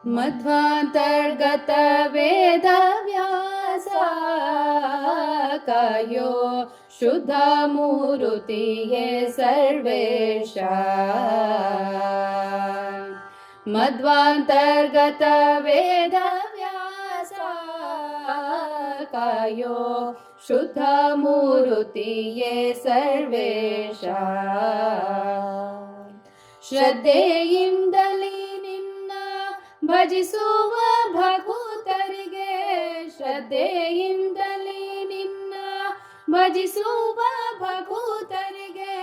मध्वान्तर्गत वेद व्यास कायो शुद्ध मूर्ति ये सर्वेशा मध्वान्तर्गत वेद व्यास कायो शुद्ध मूर्ति ये सर्वेशा ಶ್ರದ್ಧೆಯಿಂದಲೇ ನಿನ್ನ ಭಜಿಸುವ ಭಕುತರಿಗೆ ಶ್ರದ್ಧೆಯಿಂದಲೇ ನಿನ್ನ ಭಜಿಸುವ ಭಕುತರಿಗೆ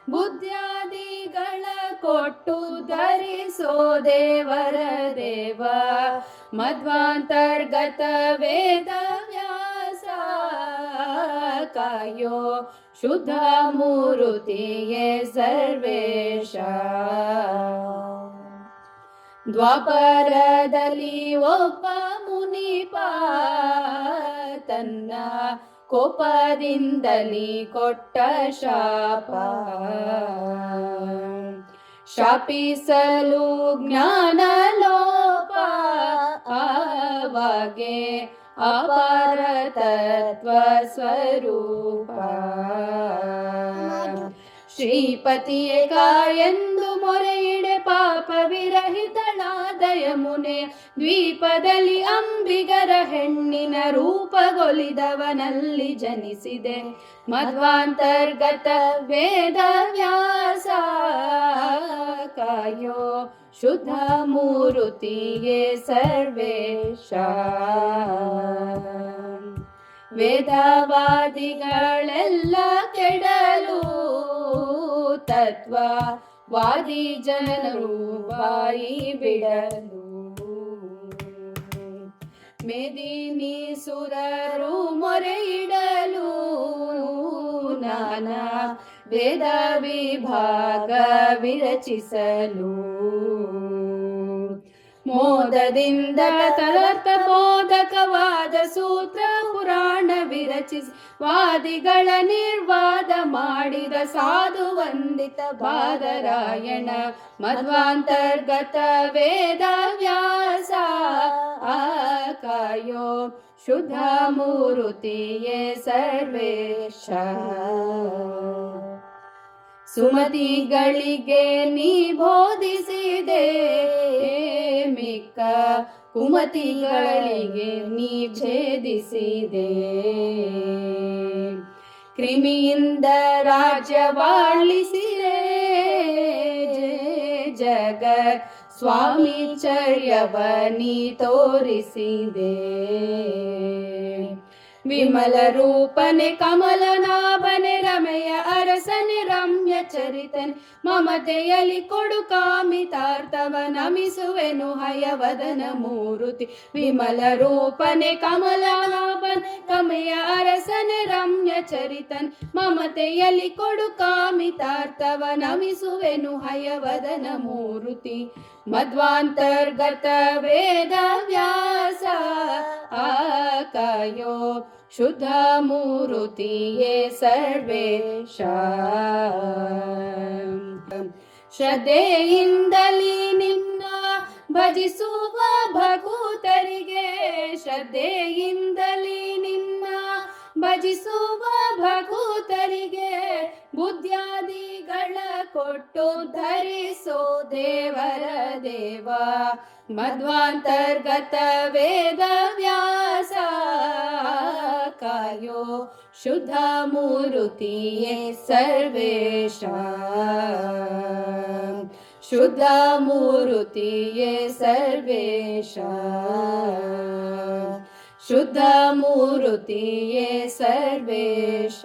ಬುದ್ಧಾದಿಗಳ ಕೊಟ್ಟು ಧರಿಸೋ ದೇವರ ದೇವ ಮಧ್ವಾಂತರ್ಗತ ವೇದ ವ್ಯಾಸ ಕಾಯೋ ಶುದ್ಧ ಮೂರುತಿಯೇ ಸರ್ವೇಶ ದ್ವಾಪರದಲ್ಲಿ ಒಬ್ಬ ಮುನಿಪ ತನ್ನ ಕೋಪದಿಂದಲಿ ಕೊಟ್ಟ ಶಾಪ ಶಾಪಿಸಲು ಜ್ಞಾನ ಲೋಪ ಆವಾಗೆ ಅಪಾರ ತತ್ವ ಸ್ವರೂಪ ಶ್ರೀಪತಿಯೇ ಕಾಯೆಂದು ಮೊರೆಯಿಡೆ ಪಾಪ ವಿರಹಿತಳಾದ ಯಮುನೆ ದ್ವೀಪದಲ್ಲಿ ಅಂಬಿಗರ ಹೆಣ್ಣಿನ ರೂಪಗೊಲಿದವನಲ್ಲಿ ಜನಿಸಿದೆ ಮಧ್ವಾಂತರ್ಗತ ವೇದ ವ್ಯಾಸ ಕಾಯೋ ಶುದ್ಧ ಮೂರುತಿಯೇ ಸರ್ವೇಶ ವೇದವಾದಿಗಳೆಲ್ಲ ಕೆಡಲು ತತ್ವವಾದಿ ಜನರು ಬಾಯಿ ಬಿಡಲು ಮೇದಿನಿ ಸುರರು ಮೊರೆಯಿಡಲು ನಾನಾ ವೇದ ವಿಭಾಗ ವಿರಚಿಸಲು ಮೋದದಿಂದ ತದರ್ಥ ಬೋಧಕವಾದ ಸೂತ್ರ ಪುರಾಣ ವಿರಚಿಸಿ ವಾದಿಗಳ ನಿರ್ವಾದ ಮಾಡಿದ ಸಾಧು ವಂದಿತ ಬಾದರಾಯಣ ಮಧ್ವಾಂತರ್ಗತ ವೇದ ವ್ಯಾಸ ಕಾಯೋ ಶುದ್ಧ ಮೂರುತಿಯೇ ಸರ್ವೇಶ ಸುಮತಿಗಳಿಗೆ ನೀ ಬೋಧಿಸಿದೆ ಮಿಕ್ಕ ಕುಮತಿಗಳಿಗೆ ನೀ ಛೇದಿಸಿದೆ ಕ್ರಿಮಿಯಿಂದ ರಾಜ್ಯವಾಳಿಸಿದೆ ಜಗತ್ ಸ್ವಾಮಿಚರ್ಯವ ನೀ ತೋರಿಸಿದೆ ವಿಮಲ ರೂಪನೆ ಕಮಲನಾಭನೆ ರಮೆಯ ಅರಸನೆ ರಮ್ಯ ಚರಿತನೆ ಮಮತೆಯಲಿ ಕೊಡು ಕಾಮಿತಾರ್ಥವ ನಮಿಸುವೆನು ಹಯವದನ ಮೂರುತಿ ವಿಮಲ ರೂಪನೆ ಕಮಲನಾಭನೆ ಕಮೆಯ ಅರಸನೆ ರಮ್ಯ ಚರಿತನ್ ಮಮತೆಯಲಿ ಕೊಡು ಕಾಮಿತಾರ್ಥವ ನಮಿಸುವೆನು ಹಯವದನ ಮೂರುತಿ ಮಧ್ವಾಂತರ್ಗತ ವೇದ ವ್ಯಾಸ ಕಾಯೋ ಶುದ್ಧ ಮೂರುತಿಯೇ ಸರ್ವೇಶ ಶ್ರದ್ಧೆಯಿಂದಲೇ ನಿನ್ನ ಭಜಿಸುವ ಭಕುತರಿಗೆ ಶ್ರದ್ಧೆಯಿಂದಲೇ ನಿನ್ನ ಭಜಿಸುವ ಭಕುತರಿಗೆ ಬುದ್ಧಾದಿಗಳ ಕೊಟ್ಟು ಧರಿಸೋ ದೇವರ ದೇವ ಮಧ್ವಾಂತರ್ಗತ ವೇದ ವ್ಯಾಸ ಕಾಯೋ ಶುದ್ಧ ಮೂರುತಿಯೇ ಸರ್ವೇಶ ಶುದ್ಧ ಮೂರುತಿಯೇ ಸರ್ವೇಶ ಶುದ್ಧ ಮೂರುತಿಯೇ ಸರ್ವೇಶ